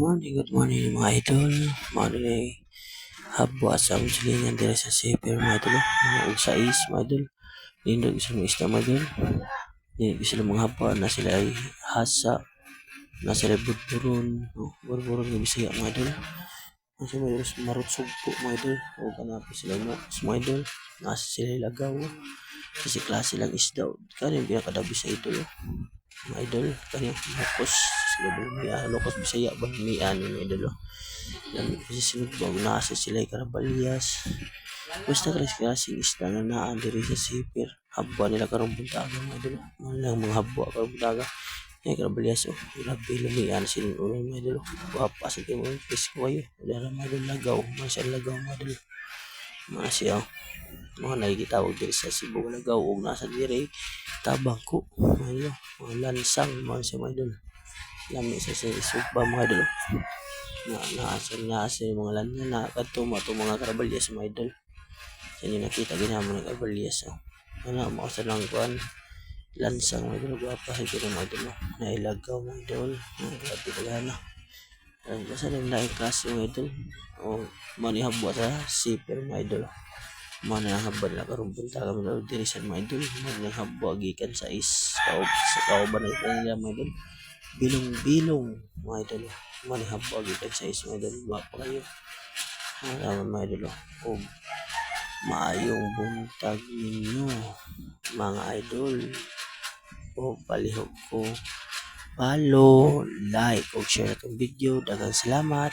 good morning mga idol. Mga idol ay habwa sa aming silingan dira sa Sefer mga idol. Mga sa is mga idol. Nindog sila mga isda mga idol. Nindog sila mga habwa na sila ay hasa. Na sila ay burburon. Burburon ng Bisaya mga idol. Ang sila mga idol marot sugpo mga idol. O kanapi sila mga idol. Nasa sila lagaw. Kasi klase lang isda. Kaya yung pinakadabi sa idol. Mga idol, kanya lokos sila ba lokos Bisaya ba mian mga idol. Yan kasi sunod ba nasa sila Karabalias. Basta klaseng isda na naa diri sa Sipir. Habwa nila karong buntaga mga idol. Mga habwa karong buntaga. Yan Karabalias grabe lumian sila ulo mga idol. Guwapa sa kimo fish ko kayo. Wala mga idol lagaw, mga lagaw mga idol. Mga siya mga nagigitawag diri sa Cebu lagaw ug nasa diri tabang ko mga lansang mga siya mga idol. Lami sa suba mga idol. Naasa mga lanyan na kadto mga Karabalias mga idol. Sa inyo nakita ginamon ng Karabalias. Ano mo sa lang kuan lansang mga idol guwapa sa kino mga idol. Nailagaw mga idol. Grabe talaga. Basta rin laing klase mga idol. O manihabwa sa Sefer mga idol. Mana ang habwa nila karong buntaga mga diri sa mga idol. Mana ang habwa gikan sa kauban ng kanila mga idol. Bilong-bilong mga idol. Mana ang habwa gikan sa mga idol. Guwapa kayo. Mga idol. O maayong buntag ninyo mga idol. O palihog ko follow, like, o share itong video. Daghang salamat.